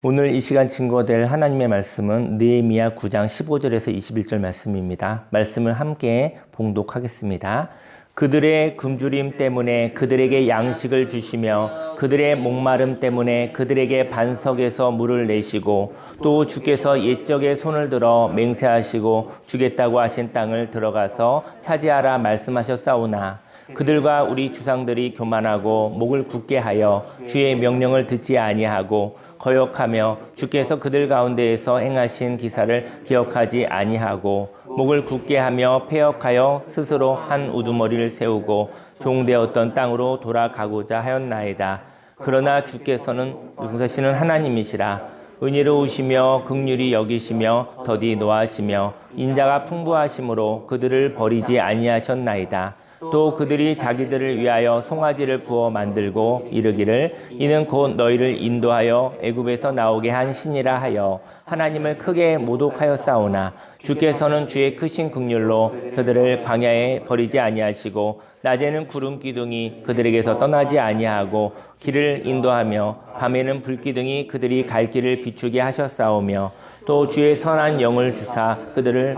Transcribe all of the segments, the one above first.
오늘 이 시간 증거될 하나님의 말씀은 느헤미야 9장 15절에서 21절 말씀입니다. 말씀을 함께 봉독하겠습니다. 그들의 굶주림 때문에 그들에게 양식을 주시며 그들의 목마름 때문에 그들에게 반석에서 물을 내시고 또 주께서 옛적에 손을 들어 맹세하시고 주겠다고 하신 땅을 들어가서 차지하라 말씀하셨사오나 그들과 우리 주상들이 교만하고 목을 굳게 하여 주의 명령을 듣지 아니하고 거역하며 주께서 그들 가운데에서 행하신 기사를 기억하지 아니하고 목을 굳게 하며 패역하여 스스로 한 우두머리를 세우고 종되었던 땅으로 돌아가고자 하였나이다. 그러나 주께서는 용서하시는 하나님이시라. 은혜로우시며 긍휼히 여기시며 더디 노하시며 인자가 풍부하심으로 그들을 버리지 아니하셨나이다. 또 그들이 자기들을 위하여 송아지를 구워 만들고 이르기를 이는 곧 너희를 인도하여 애굽에서 나오게 한 신이라 하여 하나님을 크게 모독하였사오나 주께서는 주의 크신 긍휼로 그들을 광야에 버리지 아니하시고 낮에는 구름 기둥이 그들에게서 떠나지 아니하고 길을 인도하며 밤에는 불 기둥이 그들이 갈 길을 비추게 하셨사오며 또 주의 선한 영을 주사 그들을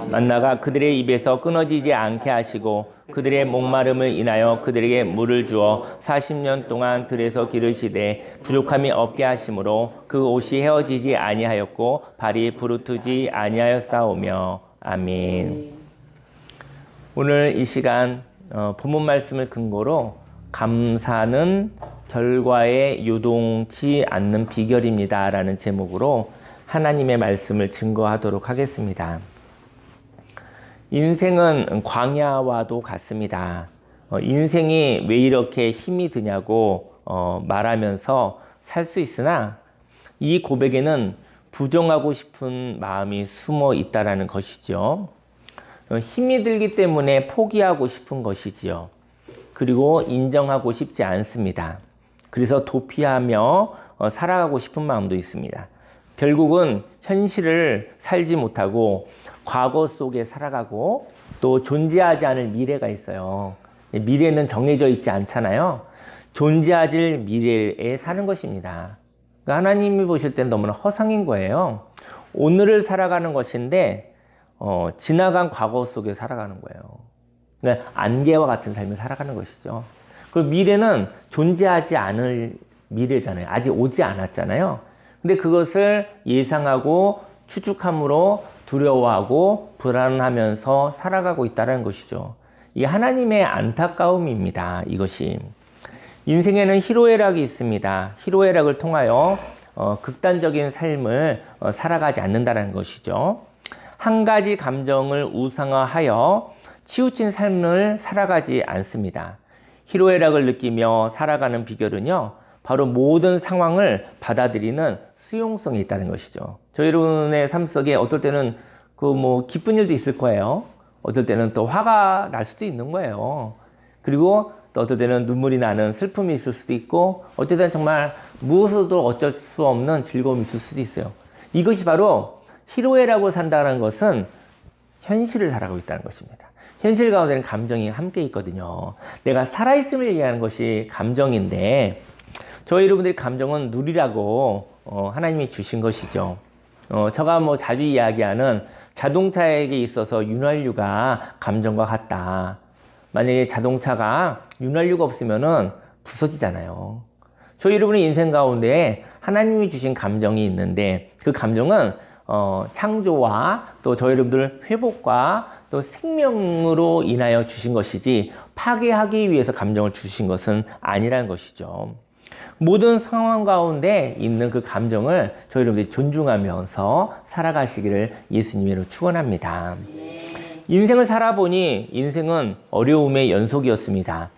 만나가 그들의 입에서 끊어지지 않게 하시고 그들의 목마름을 인하여 그들에게 물을 주어 40년 동안 들에서 기르시되 부족함이 없게 하심으로 그 옷이 헤어지지 아니하였고 발이 부르트지 아니하였사오며 아멘. 오늘 이 시간 본문 말씀을 근거로 감사는 결과에 요동치 않는 비결입니다 라는 제목으로 하나님의 말씀을 증거하도록 하겠습니다. 인생은 광야와도 같습니다. 인생이 왜 이렇게 힘이 드냐고 말하면서 살 수 있으나 이 고백에는 부정하고 싶은 마음이 숨어 있다는 것이죠. 힘이 들기 때문에 포기하고 싶은 것이지요. 그리고 인정하고 싶지 않습니다. 그래서 도피하며 살아가고 싶은 마음도 있습니다. 결국은 현실을 살지 못하고 과거 속에 살아가고 또 존재하지 않을 미래가 있어요. 미래는 정해져 있지 않잖아요. 존재하질 미래에 사는 것입니다. 그러니까 하나님이 보실 때는 너무나 허상인 거예요. 오늘을 살아가는 것인데 지나간 과거 속에 살아가는 거예요. 그러니까 안개와 같은 삶을 살아가는 것이죠. 그리고 미래는 존재하지 않을 미래잖아요. 아직 오지 않았잖아요. 근데 그것을 예상하고 추측함으로 두려워하고 불안하면서 살아가고 있다는 것이죠. 이게 하나님의 안타까움입니다. 이것이. 인생에는 희로애락이 있습니다. 희로애락을 통하여 극단적인 삶을 살아가지 않는다는 것이죠. 한 가지 감정을 우상화하여 치우친 삶을 살아가지 않습니다. 희로애락을 느끼며 살아가는 비결은요, 바로 모든 상황을 받아들이는 수용성이 있다는 것이죠. 저희의 삶 속에 어떨 때는 기쁜 일도 있을 거예요. 어떨 때는 또 화가 날 수도 있는 거예요. 그리고 또 어떨 때는 눈물이 나는 슬픔이 있을 수도 있고, 어떨 때는 정말 무엇으로도 어쩔 수 없는 즐거움이 있을 수도 있어요. 이것이 바로 희로애락으로 산다는 것은 현실을 살아가고 있다는 것입니다. 현실 가운데는 감정이 함께 있거든요. 내가 살아있음을 얘기하는 것이 감정인데, 저희 여러분들의 감정은 누리라고 하나님이 주신 것이죠. 제가 자주 이야기하는 자동차에게 있어서 윤활유가 감정과 같다. 만약에 자동차가 윤활유가 없으면은 부서지잖아요. 저희 여러분의 인생 가운데 하나님이 주신 감정이 있는데 그 감정은 창조와 또 저희 여러분들 회복과 또 생명으로 인하여 주신 것이지 파괴하기 위해서 감정을 주신 것은 아니라는 것이죠. 모든 상황 가운데 있는 그 감정을 저희 여러분들이 존중하면서 살아가시기를 예수님으로 축원합니다. 인생을 살아보니 인생은 어려움의 연속이었습니다.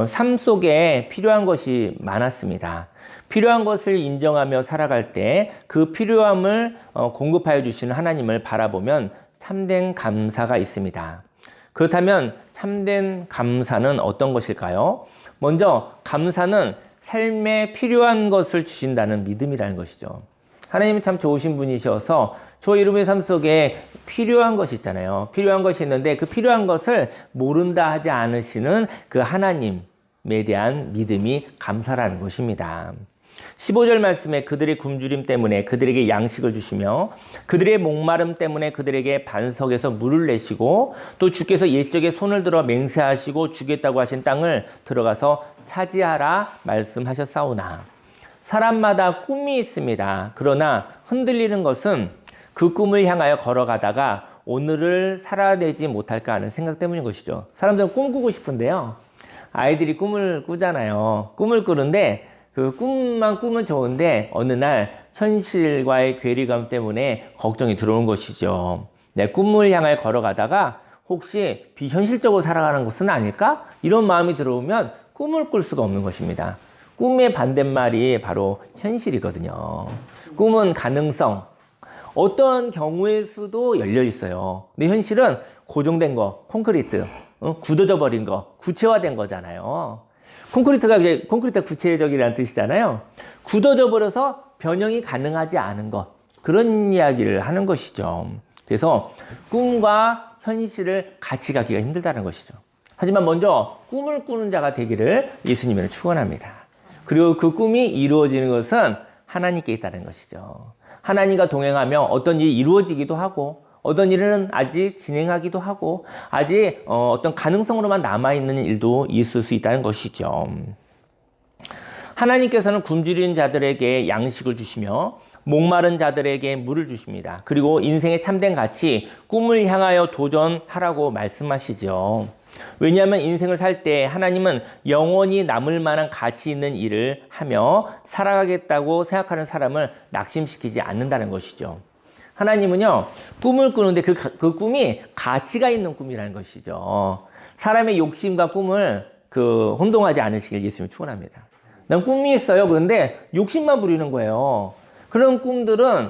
삶 속에 필요한 것이 많았습니다. 필요한 것을 인정하며 살아갈 때 그 필요함을 공급하여 주시는 하나님을 바라보면 참된 감사가 있습니다. 그렇다면 참된 감사는 어떤 것일까요? 먼저 감사는 삶에 필요한 것을 주신다는 믿음이라는 것이죠. 하나님은 참 좋으신 분이셔서 저희 여러분의 삶 속에 필요한 것이 있잖아요. 필요한 것이 있는데 그 필요한 것을 모른다 하지 않으시는 그 하나님에 대한 믿음이 감사라는 것입니다. 15절 말씀에 그들의 굶주림 때문에 그들에게 양식을 주시며 그들의 목마름 때문에 그들에게 반석에서 물을 내시고 또 주께서 옛적에 손을 들어 맹세하시고 주겠다고 하신 땅을 들어가서 차지하라 말씀하셨사오나 사람마다 꿈이 있습니다. 그러나 흔들리는 것은 그 꿈을 향하여 걸어가다가 오늘을 살아내지 못할까 하는 생각 때문인 것이죠. 사람들은 꿈꾸고 싶은데요. 아이들이 꿈을 꾸잖아요. 꿈을 꾸는데 그 꿈만 꾸면 좋은데 어느 날 현실과의 괴리감 때문에 걱정이 들어오는 것이죠. 내 꿈을 향하여 걸어가다가 혹시 비현실적으로 살아가는 것은 아닐까? 이런 마음이 들어오면 꿈을 꿀 수가 없는 것입니다. 꿈의 반대말이 바로 현실이거든요. 꿈은 가능성, 어떤 경우의 수도 열려 있어요. 근데 현실은 고정된 거, 콘크리트, 굳어져 버린 거, 구체화된 거잖아요. 콘크리트가 구체적이라는 뜻이잖아요. 굳어져 버려서 변형이 가능하지 않은 것, 그런 이야기를 하는 것이죠. 그래서 꿈과 현실을 같이 가기가 힘들다는 것이죠. 하지만 먼저 꿈을 꾸는 자가 되기를 예수님은 축원합니다. 그리고 그 꿈이 이루어지는 것은 하나님께 있다는 것이죠. 하나님과 동행하며 어떤 일이 이루어지기도 하고 어떤 일은 아직 진행하기도 하고 아직 어떤 가능성으로만 남아있는 일도 있을 수 있다는 것이죠. 하나님께서는 굶주린 자들에게 양식을 주시며 목마른 자들에게 물을 주십니다. 그리고 인생의 참된 가치, 꿈을 향하여 도전하라고 말씀하시죠. 왜냐하면 인생을 살 때 하나님은 영원히 남을 만한 가치 있는 일을 하며 살아가겠다고 생각하는 사람을 낙심시키지 않는다는 것이죠. 하나님은요, 꿈을 꾸는데 그 꿈이 가치가 있는 꿈이라는 것이죠. 사람의 욕심과 꿈을 혼동하지 않으시길 예수님이 축원합니다. 난 꿈이 있어요. 그런데 욕심만 부리는 거예요. 그런 꿈들은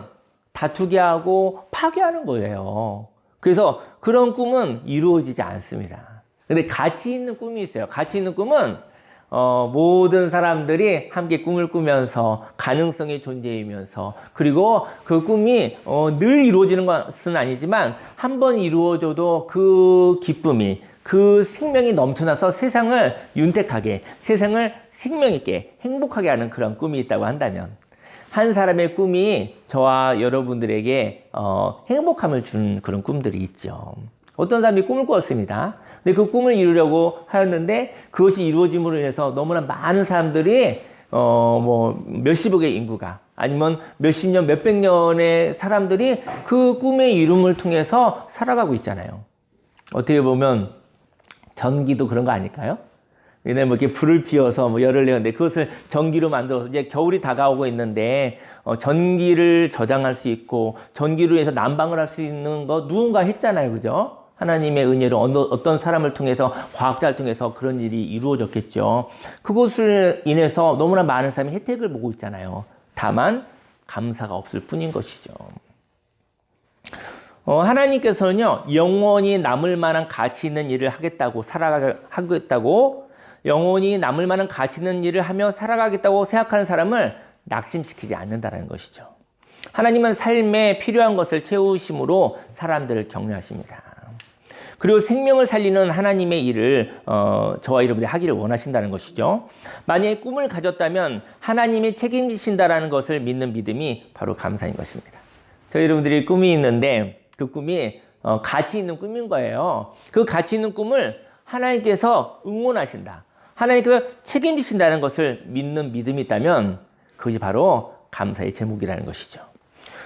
다투게 하고 파괴하는 거예요. 그래서 그런 꿈은 이루어지지 않습니다. 근데 가치 있는 꿈이 있어요. 가치 있는 꿈은 모든 사람들이 함께 꿈을 꾸면서 가능성이 존재이면서 그리고 그 꿈이 늘 이루어지는 것은 아니지만 한 번 이루어져도 그 기쁨이 그 생명이 넘쳐나서 세상을 윤택하게 세상을 생명 있게 행복하게 하는 그런 꿈이 있다고 한다면 한 사람의 꿈이 저와 여러분들에게 행복함을 주는 그런 꿈들이 있죠. 어떤 사람이 꿈을 꾸었습니다. 근데 그 꿈을 이루려고 하였는데 그것이 이루어짐으로 인해서 너무나 많은 사람들이 몇십억의 인구가 아니면 몇십 년, 몇백 년의 사람들이 그 꿈의 이룸을 통해서 살아가고 있잖아요. 어떻게 보면 전기도 그런 거 아닐까요? 왜냐면 이렇게 불을 피워서 열을 내는데 그것을 전기로 만들어서 이제 겨울이 다가오고 있는데 전기를 저장할 수 있고 전기로 해서 난방을 할 수 있는 거 누군가 했잖아요. 그죠? 하나님의 은혜로 어떤 사람을 통해서 과학자를 통해서 그런 일이 이루어졌겠죠. 그것을 인해서 너무나 많은 사람이 혜택을 보고 있잖아요. 다만 감사가 없을 뿐인 것이죠. 하나님께서는요, 영원히 남을 만한 가치 있는 일을 하겠다고 영원히 남을 만한 가치 있는 일을 하며 살아가겠다고 생각하는 사람을 낙심시키지 않는다는 것이죠. 하나님은 삶에 필요한 것을 채우심으로 사람들을 격려하십니다. 그리고 생명을 살리는 하나님의 일을 저와 여러분들이 하기를 원하신다는 것이죠. 만약에 꿈을 가졌다면 하나님이 책임지신다라는 것을 믿는 믿음이 바로 감사인 것입니다. 저희 여러분들이 꿈이 있는데 그 꿈이 가치 있는 꿈인 거예요. 그 가치 있는 꿈을 하나님께서 응원하신다. 하나님께서 책임지신다는 것을 믿는 믿음이 있다면 그것이 바로 감사의 제목이라는 것이죠.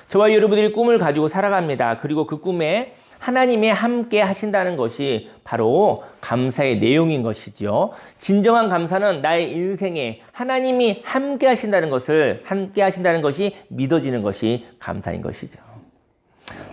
저와 여러분들이 꿈을 가지고 살아갑니다. 그리고 그 꿈에 하나님이 함께 하신다는 것이 바로 감사의 내용인 것이죠. 진정한 감사는 나의 인생에 하나님이 함께 하신다는 것이 믿어지는 것이 감사인 것이죠.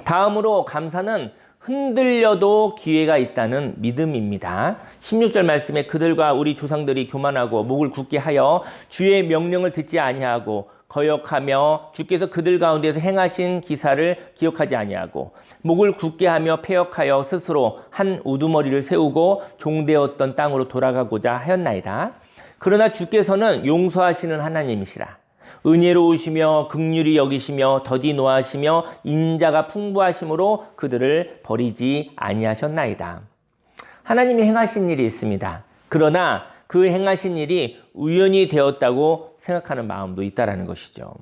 다음으로 감사는 흔들려도 기회가 있다는 믿음입니다. 16절 말씀에 그들과 우리 조상들이 교만하고 목을 굳게 하여 주의 명령을 듣지 아니하고 거역하며 주께서 그들 가운데서 행하신 기사를 기억하지 아니하고 목을 굳게 하며 패역하여 스스로 한 우두머리를 세우고 종되었던 땅으로 돌아가고자 하였나이다. 그러나 주께서는 용서하시는 하나님이시라. 은혜로우시며 긍휼히 여기시며 더디 노하시며 인자가 풍부하심으로 그들을 버리지 아니하셨나이다. 하나님이 행하신 일이 있습니다. 그러나 그 행하신 일이 우연이 되었다고 생각하는 마음도 있다라는 것이죠.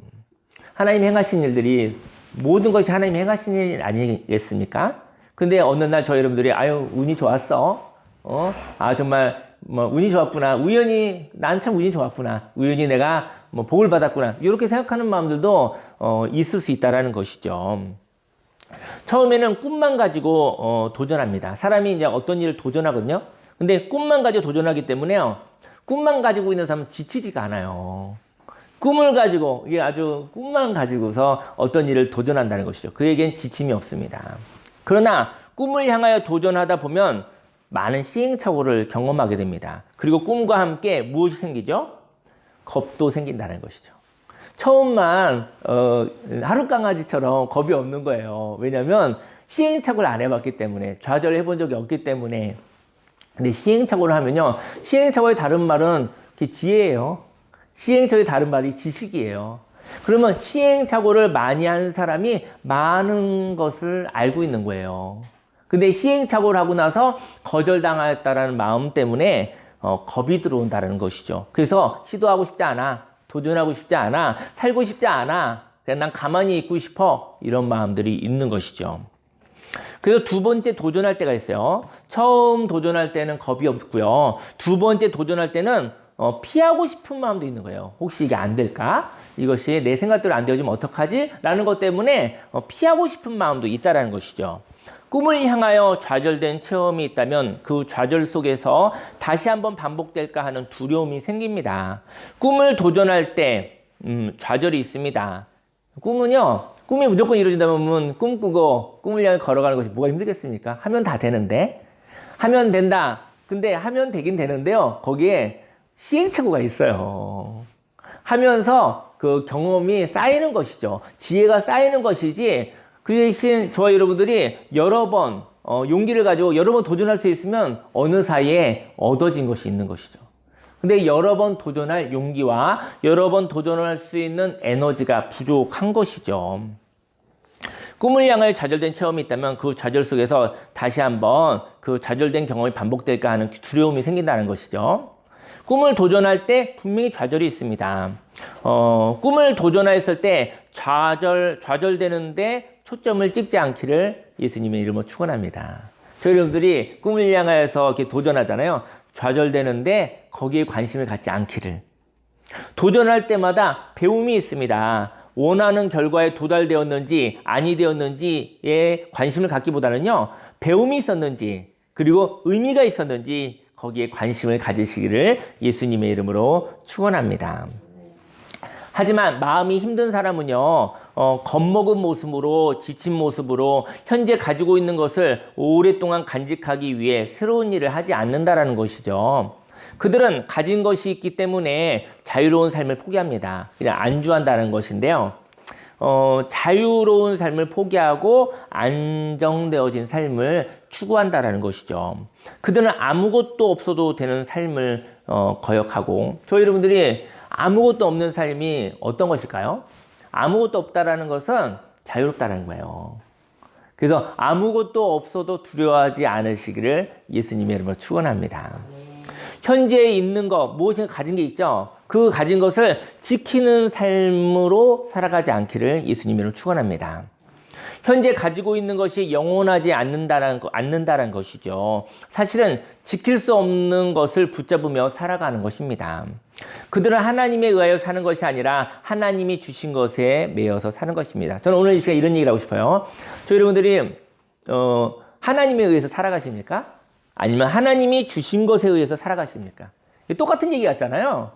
하나님이 행하신 일들이 모든 것이 하나님이 행하신 일 아니겠습니까? 근데 어느 날 저희 여러분들이 아유 운이 좋았어. 정말 뭐 운이 좋았구나. 우연히 난 참 운이 좋았구나. 우연히 내가 뭐 복을 받았구나. 이렇게 생각하는 마음들도 있을 수 있다라는 것이죠. 처음에는 꿈만 가지고 도전합니다. 사람이 이제 어떤 일을 도전하거든요. 근데 꿈만 가지고 도전하기 때문에요. 꿈만 가지고 있는 사람은 지치지가 않아요. 꿈을 가지고 이게 아주 꿈만 가지고서 어떤 일을 도전한다는 것이죠. 그에겐 지침이 없습니다. 그러나 꿈을 향하여 도전하다 보면 많은 시행착오를 경험하게 됩니다. 그리고 꿈과 함께 무엇이 생기죠? 겁도 생긴다는 것이죠. 처음만 하루 강아지처럼 겁이 없는 거예요. 왜냐하면 시행착오를 안 해봤기 때문에, 좌절을 해본 적이 없기 때문에. 근데 시행착오를 하면요, 시행착오의 다른 말은 지혜예요. 시행착오의 다른 말이 지식이에요. 그러면 시행착오를 많이 한 사람이 많은 것을 알고 있는 거예요. 근데 시행착오를 하고 나서 거절당했다라는 마음 때문에 겁이 들어온다는 것이죠. 그래서 시도하고 싶지 않아, 도전하고 싶지 않아, 살고 싶지 않아, 그냥 난 가만히 있고 싶어, 이런 마음들이 있는 것이죠. 그래서 두 번째 도전할 때가 있어요. 처음 도전할 때는 겁이 없고요. 두 번째 도전할 때는 피하고 싶은 마음도 있는 거예요. 혹시 이게 안 될까? 이것이 내 생각대로 안 되어지면 어떡하지? 라는 것 때문에 피하고 싶은 마음도 있다는 것이죠. 꿈을 향하여 좌절된 체험이 있다면 그 좌절 속에서 다시 한번 반복될까 하는 두려움이 생깁니다. 꿈을 도전할 때 좌절이 있습니다. 꿈이 무조건 이루어진다면 꿈꾸고 꿈을 향해 걸어가는 것이 뭐가 힘들겠습니까? 하면 다 되는데. 하면 된다. 근데 하면 되긴 되는데요. 거기에 시행착오가 있어요. 하면서 그 경험이 쌓이는 것이죠. 지혜가 쌓이는 것이지, 그 대신 저와 여러분들이 여러 번 용기를 가지고 여러 번 도전할 수 있으면 어느 사이에 얻어진 것이 있는 것이죠. 근데 여러 번 도전할 용기와 여러 번 도전할 수 있는 에너지가 부족한 것이죠. 꿈을 향해 좌절된 체험이 있다면 그 좌절 속에서 다시 한번 그 좌절된 경험이 반복될까 하는 두려움이 생긴다는 것이죠. 꿈을 도전할 때 분명히 좌절이 있습니다. 꿈을 도전했을 때 좌절되는데 초점을 찍지 않기를 예수님의 이름으로 축원합니다. 저희 여러분들이 꿈을 향하여서 이렇게 도전하잖아요. 좌절되는데 거기에 관심을 갖지 않기를. 도전할 때마다 배움이 있습니다. 원하는 결과에 도달되었는지 아니 되었는지에 관심을 갖기보다는요, 배움이 있었는지 그리고 의미가 있었는지 거기에 관심을 가지시기를 예수님의 이름으로 축원합니다. 하지만 마음이 힘든 사람은요, 겁먹은 모습으로, 지친 모습으로 현재 가지고 있는 것을 오랫동안 간직하기 위해 새로운 일을 하지 않는다라는 것이죠. 그들은 가진 것이 있기 때문에 자유로운 삶을 포기합니다. 그냥 안주한다는 것인데요. 자유로운 삶을 포기하고 안정되어진 삶을 추구한다라는 것이죠. 그들은 아무것도 없어도 되는 삶을 거역하고, 저희 여러분들이 아무것도 없는 삶이 어떤 것일까요? 아무것도 없다라는 것은 자유롭다는 거예요. 그래서 아무것도 없어도 두려워하지 않으시기를 예수님의 이름으로 축원합니다. 현재에 있는 것, 무엇인가 가진 게 있죠. 그 가진 것을 지키는 삶으로 살아가지 않기를 예수님의 이름으로 축원합니다. 현재 가지고 있는 것이 영원하지 않는다는 것이죠. 사실은 지킬 수 없는 것을 붙잡으며 살아가는 것입니다. 그들은 하나님에 의하여 사는 것이 아니라 하나님이 주신 것에 매여서 사는 것입니다. 저는 오늘 이 시간에 이런 얘기를 하고 싶어요. 저희 여러분들이 하나님에 의해서 살아가십니까? 아니면 하나님이 주신 것에 의해서 살아가십니까? 똑같은 얘기 같잖아요.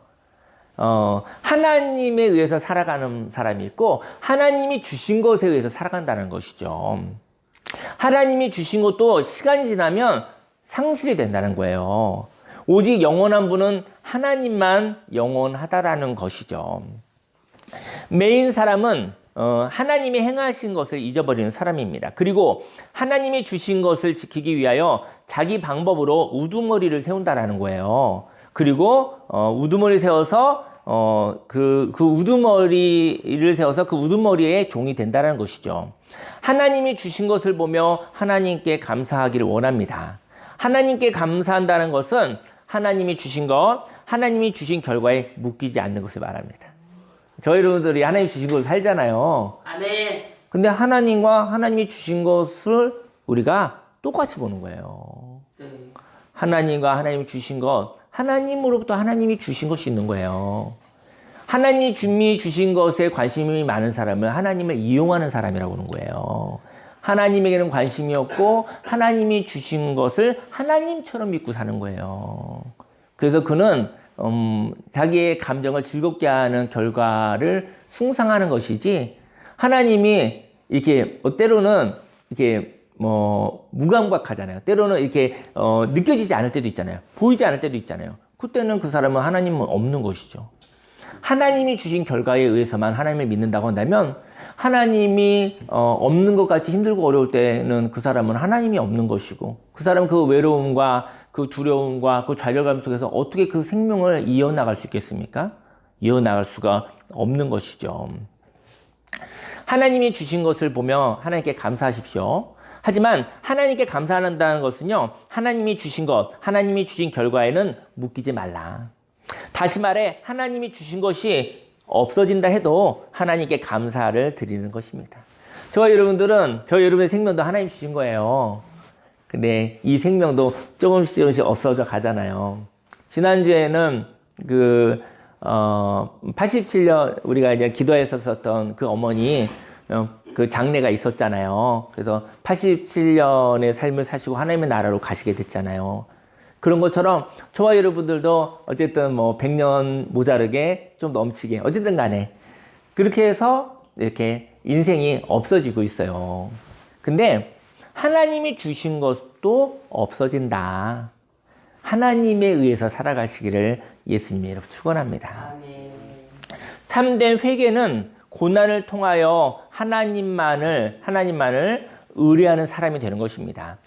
하나님에 의해서 살아가는 사람이 있고 하나님이 주신 것에 의해서 살아간다는 것이죠. 하나님이 주신 것도 시간이 지나면 상실이 된다는 거예요. 오직 영원한 분은 하나님만 영원하다라는 것이죠. 매인 사람은 하나님이 행하신 것을 잊어버리는 사람입니다. 그리고 하나님이 주신 것을 지키기 위하여 자기 방법으로 우두머리를 세운다라는 거예요. 그리고 우두머리 세워서 그 우두머리를 세워서 그 우두머리의 종이 된다는 것이죠. 하나님이 주신 것을 보며 하나님께 감사하기를 원합니다. 하나님께 감사한다는 것은 하나님이 주신 것, 하나님이 주신 결과에 묶이지 않는 것을 말합니다. 저희 여러분들이 하나님 주신 것을 살잖아요. 아멘. 근데 하나님과 하나님이 주신 것을 우리가 똑같이 보는 거예요. 네. 하나님과 하나님이 주신 것, 하나님으로부터 하나님이 주신 것이 있는 거예요. 하나님이 주신 것에 관심이 많은 사람은 하나님을 이용하는 사람이라고 하는 거예요. 하나님에게는 관심이 없고 하나님이 주신 것을 하나님처럼 믿고 사는 거예요. 그래서 그는 자기의 감정을 즐겁게 하는 결과를 숭상하는 것이지, 하나님이 이렇게 때로는 이렇게 무감각하잖아요. 때로는 이렇게 느껴지지 않을 때도 있잖아요. 보이지 않을 때도 있잖아요. 그때는 그 사람은 하나님은 없는 것이죠. 하나님이 주신 결과에 의해서만 하나님을 믿는다고 한다면, 하나님이 없는 것 같이 힘들고 어려울 때는 그 사람은 하나님이 없는 것이고, 그 사람은 그 외로움과 그 두려움과 그 좌절감 속에서 어떻게 그 생명을 이어나갈 수 있겠습니까? 이어나갈 수가 없는 것이죠. 하나님이 주신 것을 보며 하나님께 감사하십시오. 하지만 하나님께 감사한다는 것은요, 하나님이 주신 것, 하나님이 주신 결과에는 묶이지 말라. 다시 말해, 하나님이 주신 것이 없어진다 해도 하나님께 감사를 드리는 것입니다. 저희 여러분의 생명도 하나님 주신 거예요. 근데 이 생명도 조금씩 없어져 가잖아요. 지난주에는 87년 우리가 이제 기도했었던 그 어머니 그 장례가 있었잖아요. 그래서 87년의 삶을 사시고 하나님의 나라로 가시게 됐잖아요. 그런 것처럼 저와 여러분들도 어쨌든 100년 모자르게 좀 넘치게, 어쨌든 간에 그렇게 해서 이렇게 인생이 없어지고 있어요. 근데 하나님이 주신 것도 없어진다. 하나님에 의해서 살아가시기를 예수님이 여러분 축원합니다. 아멘. 참된 회개는 고난을 통하여 하나님만을 의뢰하는 사람이 되는 것입니다.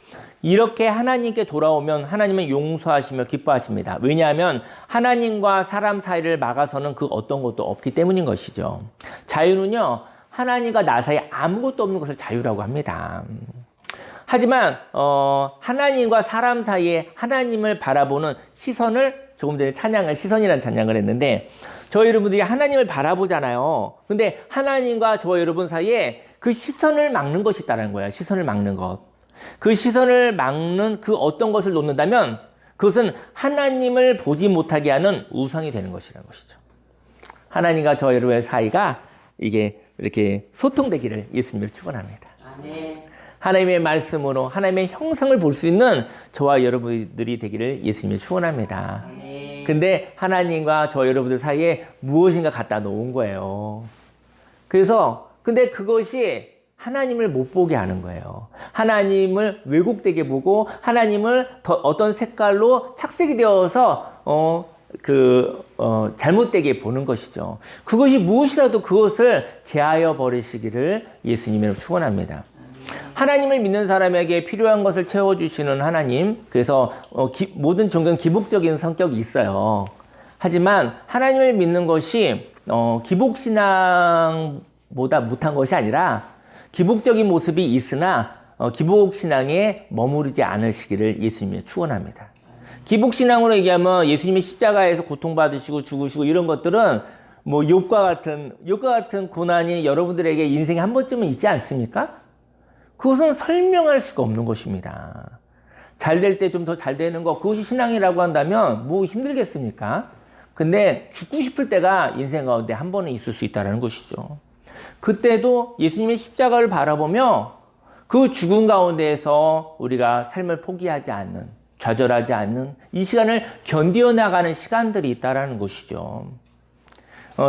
이렇게 하나님께 돌아오면 하나님은 용서하시며 기뻐하십니다. 왜냐하면 하나님과 사람 사이를 막아서는 그 어떤 것도 없기 때문인 것이죠. 자유는요, 하나님과 나 사이에 아무것도 없는 것을 자유라고 합니다. 하지만 하나님과 사람 사이에 하나님을 바라보는 시선을, 조금 전에 시선이라는 찬양을 했는데, 저희 여러분들이 하나님을 바라보잖아요. 근데 하나님과 저와 여러분 사이에 그 시선을 막는 것이 있다는 거예요. 시선을 막는 것. 그 시선을 막는 그 어떤 것을 놓는다면 그것은 하나님을 보지 못하게 하는 우상이 되는 것이라는 것이죠. 하나님과 저와 여러분의 사이가 이게 이렇게 소통되기를 예수님을 축원합니다. 아멘. 하나님의 말씀으로 하나님의 형상을 볼 수 있는 저와 여러분들이 되기를 예수님이 축원합니다. 아멘. 근데 하나님과 저 여러분들 사이에 무엇인가 갖다 놓은 거예요. 그래서 근데 그것이 하나님을 못 보게 하는 거예요. 하나님을 왜곡되게 보고 하나님을 어떤 색깔로 착색이 되어서 잘못되게 보는 것이죠. 그것이 무엇이라도 그것을 제하여 버리시기를 예수님으로 축원합니다. 하나님을 믿는 사람에게 필요한 것을 채워주시는 하나님, 그래서 모든 종교는 기복적인 성격이 있어요. 하지만 하나님을 믿는 것이 기복신앙보다 못한 것이 아니라 기복적인 모습이 있으나 기복신앙에 머무르지 않으시기를 예수님이 축원합니다. 기복신앙으로 얘기하면 예수님이 십자가에서 고통받으시고 죽으시고 이런 것들은 욥과 같은 고난이 여러분들에게 인생에 한 번쯤은 있지 않습니까? 그것은 설명할 수가 없는 것입니다. 잘 될 때 좀 더 잘 되는 것, 그것이 신앙이라고 한다면 힘들겠습니까? 근데 죽고 싶을 때가 인생 가운데 한 번은 있을 수 있다는 것이죠. 그때도 예수님의 십자가를 바라보며 그 죽음 가운데에서 우리가 삶을 포기하지 않는, 좌절하지 않는 이 시간을 견디어 나가는 시간들이 있다는 것이죠.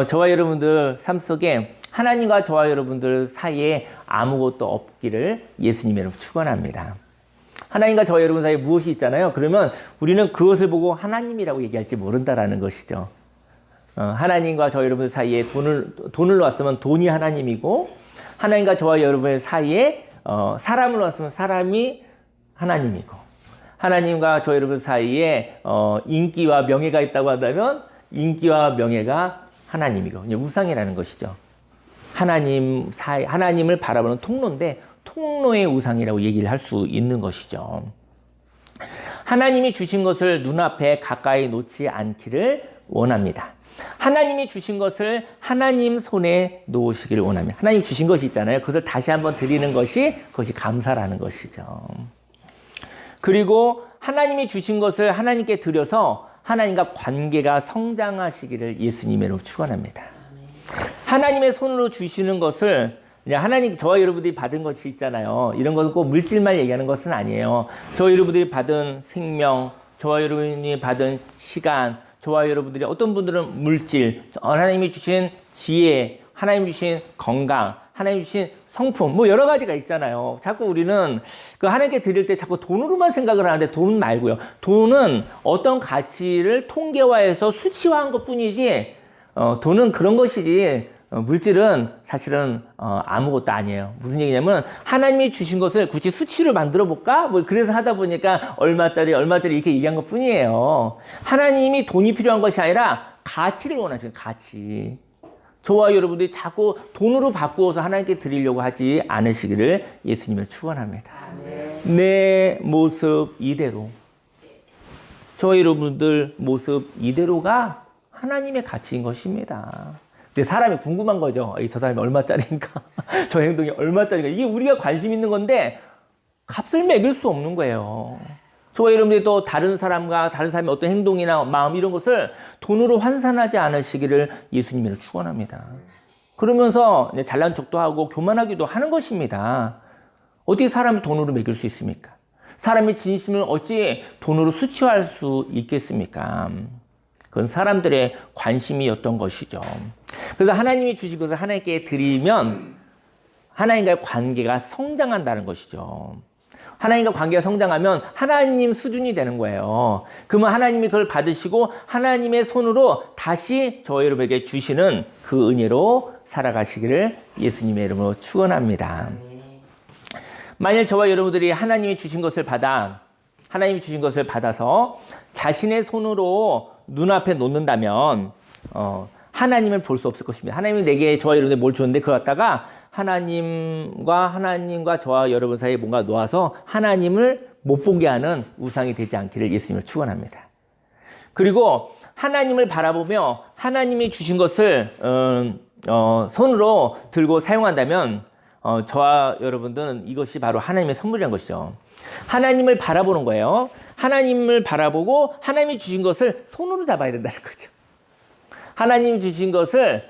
저와 여러분들 삶 속에 하나님과 저와 여러분들 사이에 아무것도 없기를 예수님이 축원합니다. 하나님과 저와 여러분 사이에 무엇이 있잖아요. 그러면 우리는 그것을 보고 하나님이라고 얘기할지 모른다라는 것이죠. 하나님과 저와 여러분 사이에 돈을 놓았으면 돈이 하나님이고, 하나님과 저와 여러분의 사이에 사람을 놓았으면 사람이 하나님이고, 하나님과 저와 여러분 사이에 인기와 명예가 있다고 한다면 인기와 명예가 하나님이고, 우상이라는 것이죠. 하나님을 바라보는 통로인데 통로의 우상이라고 얘기를 할 수 있는 것이죠. 하나님이 주신 것을 눈앞에 가까이 놓지 않기를 원합니다. 하나님이 주신 것을 하나님 손에 놓으시기를 원합니다. 하나님 주신 것이 있잖아요. 그것을 다시 한번 드리는 것이 그것이 감사라는 것이죠. 그리고 하나님이 주신 것을 하나님께 드려서 하나님과 관계가 성장하시기를 예수님으로 축원합니다. 하나님의 손으로 주시는 것을 하나님, 저와 여러분들이 받은 것이 있잖아요. 이런 것은 꼭 물질만 얘기하는 것은 아니에요. 저와 여러분들이 받은 생명, 저와 여러분이 받은 시간, 저와 여러분들이 어떤 분들은 물질, 하나님이 주신 지혜, 하나님이 주신 건강, 하나님이 주신 성품, 뭐 여러 가지가 있잖아요. 자꾸 우리는 그 하나님께 드릴 때 자꾸 돈으로만 생각을 하는데 돈 말고요. 돈은 어떤 가치를 통계화해서 수치화한 것 뿐이지, 돈은 그런 것이지, 물질은 사실은 아무것도 아니에요. 무슨 얘기냐면 하나님이 주신 것을 굳이 수치로 만들어 볼까? 뭐 그래서 하다 보니까 얼마짜리 이렇게 얘기한 것 뿐이에요. 하나님이 돈이 필요한 것이 아니라 가치를 원하시는 가치. 저와 여러분들이 자꾸 돈으로 바꾸어서 하나님께 드리려고 하지 않으시기를 예수님을 축원합니다. 내 모습 이대로, 저와 여러분들 모습 이대로가 하나님의 가치인 것입니다. 근데 사람이 궁금한 거죠. 저 사람이 얼마짜리인가? 저 행동이 얼마짜리인가? 이게 우리가 관심 있는 건데 값을 매길 수 없는 거예요. 저와 여러분들이 또 다른 사람과 다른 사람의 어떤 행동이나 마음 이런 것을 돈으로 환산하지 않으시기를 예수님으로 축원합니다. 그러면서 잘난 척도 하고 교만하기도 하는 것입니다. 어떻게 사람을 돈으로 매길 수 있습니까? 사람의 진심을 어찌 돈으로 수치화할 수 있겠습니까? 그건 사람들의 관심이었던 것이죠. 그래서 하나님이 주신 것을 하나님께 드리면 하나님과의 관계가 성장한다는 것이죠. 하나님과 관계가 성장하면 하나님 수준이 되는 거예요. 그러면 하나님이 그걸 받으시고 하나님의 손으로 다시 저와 여러분에게 주시는 그 은혜로 살아가시기를 예수님의 이름으로 축원합니다. 만일 저와 여러분들이 하나님이 주신 것을 받아서 자신의 손으로 눈앞에 놓는다면 하나님을 볼 수 없을 것입니다. 하나님이 내게 저와 여러분에게 뭘 주는데 그걸 갖다가 하나님과 저와 여러분 사이에 뭔가 놓아서 하나님을 못 보게 하는 우상이 되지 않기를 예수님을 축원합니다. 그리고 하나님을 바라보며 하나님이 주신 것을 손으로 들고 사용한다면 저와 여러분들은 이것이 바로 하나님의 선물이라는 것이죠. 하나님을 바라보는 거예요. 하나님을 바라보고 하나님이 주신 것을 손으로 잡아야 된다는 거죠. 하나님이 주신 것을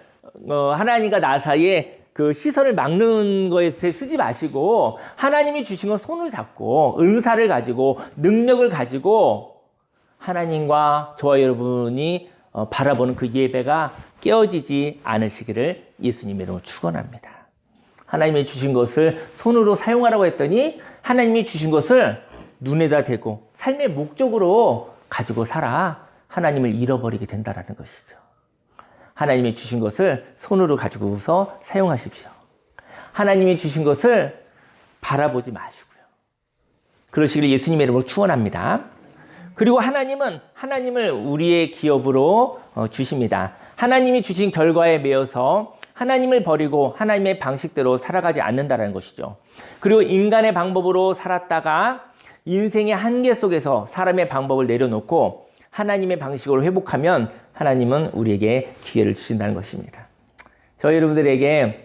하나님과 나 사이에 그 시선을 막는 거에 쓰지 마시고 하나님이 주신 건 손을 잡고 은사를 가지고 능력을 가지고 하나님과 저와 여러분이 바라보는 그 예배가 깨어지지 않으시기를 예수님의 이름으로 축원합니다. 하나님이 주신 것을 손으로 사용하라고 했더니 하나님이 주신 것을 눈에다 대고 삶의 목적으로 가지고 살아 하나님을 잃어버리게 된다는 것이죠. 하나님이 주신 것을 손으로 가지고서 사용하십시오. 하나님이 주신 것을 바라보지 마시고요. 그러시기를 예수님의 이름으로 축원합니다. 그리고 하나님을 우리의 기업으로 주십니다. 하나님이 주신 결과에 매여서 하나님을 버리고 하나님의 방식대로 살아가지 않는다는 것이죠. 그리고 인간의 방법으로 살았다가 인생의 한계 속에서 사람의 방법을 내려놓고 하나님의 방식으로 회복하면 하나님은 우리에게 기회를 주신다는 것입니다. 저희 여러분들에게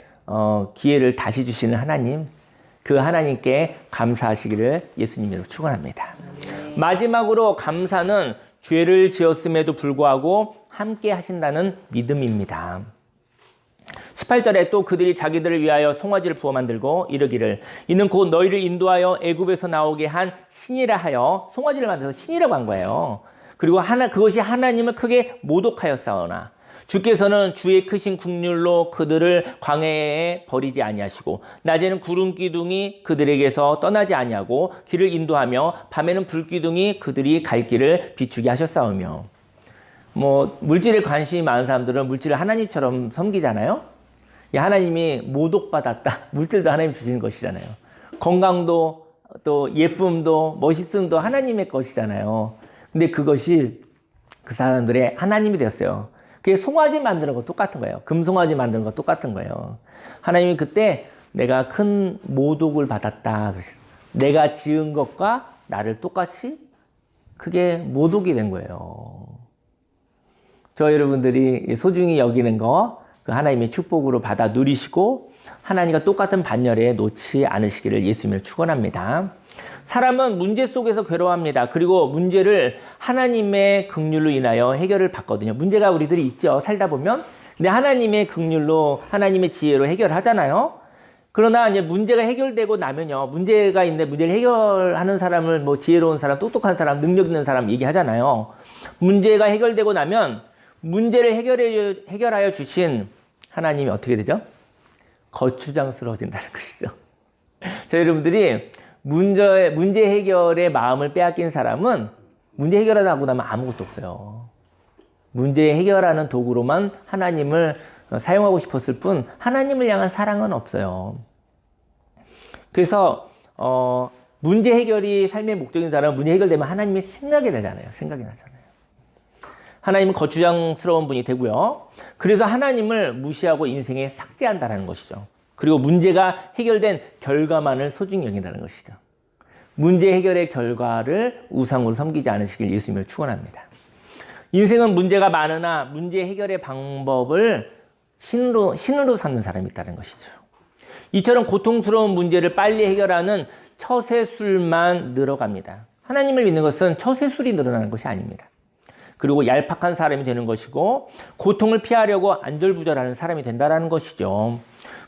기회를 다시 주시는 하나님, 그 하나님께 감사하시기를 예수님으로 축원합니다. 마지막으로 감사는 죄를 지었음에도 불구하고 함께 하신다는 믿음입니다. 18절에 또 그들이 자기들을 위하여 송아지를 부어 만들고 이르기를 이는 곧 너희를 인도하여 애굽에서 나오게 한 신이라 하여 송아지를 만들어서 신이라고 한 거예요. 그리고 그것이 하나님을 크게 모독하였사오나 주께서는 주의 크신 국률로 그들을 광야에 버리지 아니하시고 낮에는 구름 기둥이 그들에게서 떠나지 아니하고 길을 인도하며 밤에는 불 기둥이 그들이 갈 길을 비추게 하셨사오며 물질에 관심이 많은 사람들은 물질을 하나님처럼 섬기잖아요. 하나님이 모독받았다. 물질도 하나님 주시는 것이잖아요. 건강도 또 예쁨도 멋있음도 하나님의 것이잖아요. 근데 그것이 그 사람들의 하나님이 되었어요. 그게 송아지 만드는 거 똑같은 거예요. 금송아지 만드는 거 똑같은 거예요. 하나님이 그때 내가 큰 모독을 받았다. 내가 지은 것과 나를 똑같이 그게 못 오게 된 거예요. 저 여러분들이 소중히 여기는 거, 그 하나님의 축복으로 받아 누리시고 하나님과 똑같은 반열에 놓지 않으시기를 예수님을 축원합니다. 사람은 문제 속에서 괴로워합니다. 그리고 문제를 하나님의 긍휼로 인하여 해결을 받거든요. 문제가 우리들이 있죠. 살다 보면. 근데 하나님의 긍휼로, 하나님의 지혜로 해결하잖아요. 그러나 이제 문제가 해결되고 나면요. 문제가 있는데 문제를 해결하는 사람을 뭐 지혜로운 사람, 똑똑한 사람, 능력 있는 사람 얘기하잖아요. 문제가 해결되고 나면 문제를 해결하여 주신 하나님이 어떻게 되죠? 거추장스러워진다는 것이죠. 저 여러분들이 문제 해결의 마음을 빼앗긴 사람은 문제 해결하고 나면 아무것도 없어요. 문제 해결하는 도구로만 하나님을 사용하고 싶었을 뿐 하나님을 향한 사랑은 없어요. 그래서 문제 해결이 삶의 목적인 사람은 문제 해결되면 하나님이 생각이 나잖아요. 생각이 나잖아요. 하나님은 거추장스러운 분이 되고요. 그래서 하나님을 무시하고 인생에 삭제한다는 것이죠. 그리고 문제가 해결된 결과만을 소중히 여긴다는 것이죠. 문제 해결의 결과를 우상으로 섬기지 않으시길 예수님을 축원합니다. 인생은 문제가 많으나 문제 해결의 방법을 신으로 삼는 사람이 있다는 것이죠. 이처럼 고통스러운 문제를 빨리 해결하는 처세술만 늘어갑니다. 하나님을 믿는 것은 처세술이 늘어나는 것이 아닙니다. 그리고 얄팍한 사람이 되는 것이고 고통을 피하려고 안절부절하는 사람이 된다는 것이죠.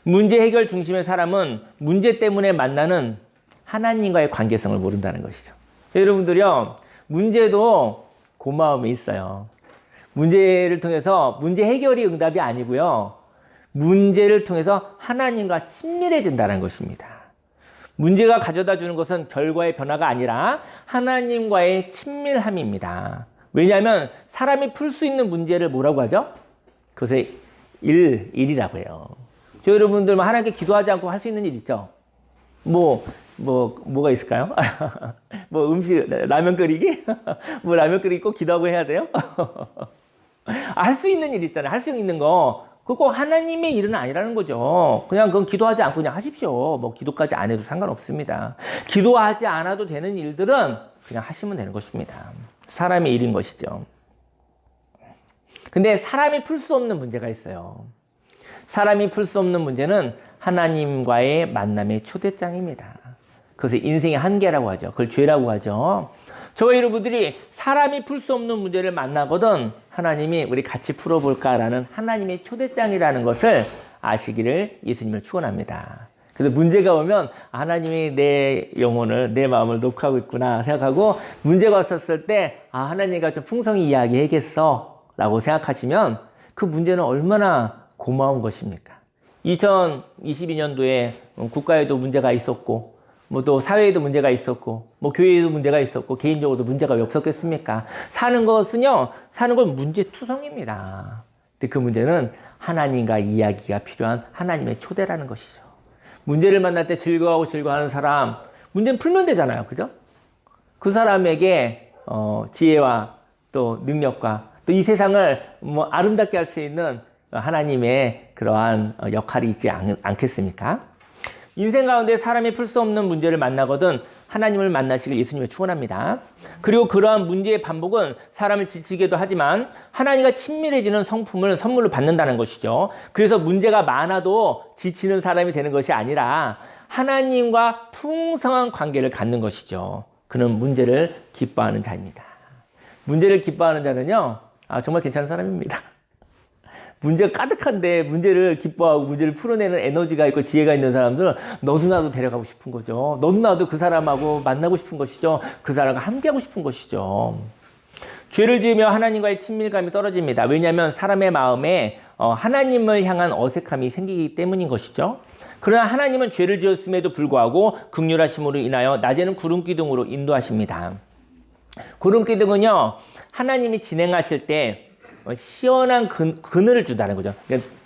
문제 해결 중심의 사람은 문제 때문에 만나는 하나님과의 관계성을 모른다는 것이죠. 여러분들이요, 문제도 고마움이 있어요. 문제를 통해서 문제 해결이 응답이 아니고요. 문제를 통해서 하나님과 친밀해진다는 것입니다. 문제가 가져다 주는 것은 결과의 변화가 아니라 하나님과의 친밀함입니다. 왜냐하면 사람이 풀 수 있는 문제를 뭐라고 하죠? 그것을 일이라고 해요. 저 여러분들 하나님께 기도하지 않고 할 수 있는 일 있죠? 뭐가 있을까요? 뭐 음식, 라면 끓이기? 뭐 라면 끓이기 꼭 기도하고 해야 돼요? 할 수 있는 일 있잖아요. 할 수 있는 거. 그거 하나님의 일은 아니라는 거죠. 그냥 그건 기도하지 않고 그냥 하십시오. 뭐 기도까지 안 해도 상관없습니다. 기도하지 않아도 되는 일들은 그냥 하시면 되는 것입니다. 사람의 일인 것이죠. 근데 사람이 풀 수 없는 문제가 있어요. 사람이 풀 수 없는 문제는 하나님과의 만남의 초대장입니다. 그것을 인생의 한계라고 하죠. 그걸 죄라고 하죠. 저와 여러분들이 사람이 풀 수 없는 문제를 만나거든 하나님이 우리 같이 풀어볼까라는 하나님의 초대장이라는 것을 아시기를 예수님을 축원합니다. 그래서 문제가 오면 하나님이 내 영혼을, 내 마음을 녹화하고 있구나 생각하고 문제가 왔었을 때 하나님과 좀 풍성히 이야기해야겠어 라고 생각하시면 그 문제는 얼마나 고마운 것입니까? 2022년도에 국가에도 문제가 있었고 뭐 또 사회에도 문제가 있었고 뭐 교회에도 문제가 있었고 개인적으로도 문제가 왜 없었겠습니까? 사는 건 문제투성입니다. 근데 그 문제는 하나님과 이야기가 필요한 하나님의 초대라는 것이죠. 문제를 만날 때 즐거워하는 사람, 문제는 풀면 되잖아요. 그죠? 그 사람에게 지혜와 또 능력과 또 이 세상을 뭐 아름답게 할 수 있는 하나님의 그러한 역할이 있지 않겠습니까? 인생 가운데 사람이 풀 수 없는 문제를 만나거든 하나님을 만나시길 예수님을 축원합니다. 그리고 그러한 문제의 반복은 사람을 지치게도 하지만 하나님과 친밀해지는 성품을 선물로 받는다는 것이죠. 그래서 문제가 많아도 지치는 사람이 되는 것이 아니라 하나님과 풍성한 관계를 갖는 것이죠. 그는 문제를 기뻐하는 자입니다. 문제를 기뻐하는 자는요, 정말 괜찮은 사람입니다. 문제가 가득한데 문제를 기뻐하고 문제를 풀어내는 에너지가 있고 지혜가 있는 사람들은 너도 나도 데려가고 싶은 거죠. 너도 나도 그 사람하고 만나고 싶은 것이죠. 그 사람과 함께하고 싶은 것이죠. 죄를 지으며 하나님과의 친밀감이 떨어집니다. 왜냐하면 사람의 마음에 하나님을 향한 어색함이 생기기 때문인 것이죠. 그러나 하나님은 죄를 지었음에도 불구하고 긍휼하심으로 인하여 낮에는 구름기둥으로 인도하십니다. 구름기둥은요, 하나님이 진행하실 때 시원한 그늘을 준다는 거죠.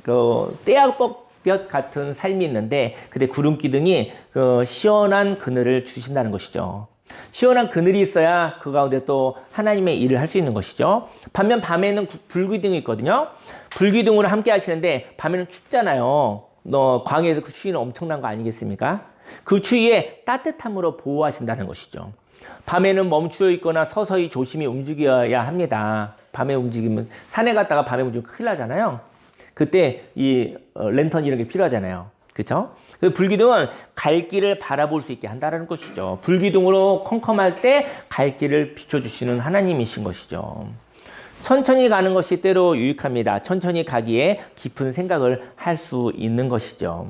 그 떼약볕 같은 삶이 있는데 그때 구름기둥이 그 시원한 그늘을 주신다는 것이죠. 시원한 그늘이 있어야 그 가운데 또 하나님의 일을 할 수 있는 것이죠. 반면 밤에는 불기둥이 있거든요. 불기둥으로 함께 하시는데 밤에는 춥잖아요. 광야에서 그 추위는 엄청난 거 아니겠습니까? 그 추위에 따뜻함으로 보호하신다는 것이죠. 밤에는 멈추어 있거나 서서히 조심히 움직여야 합니다. 밤에 움직이면 산에 갔다가 밤에 움직이면 큰일 나잖아요. 그때 이 랜턴 이런 게 필요하잖아요. 그렇죠? 불기둥은 갈 길을 바라볼 수 있게 한다는 것이죠. 불기둥으로 컴컴할 때 갈 길을 비춰주시는 하나님이신 것이죠. 천천히 가는 것이 때로 유익합니다. 천천히 가기에 깊은 생각을 할 수 있는 것이죠.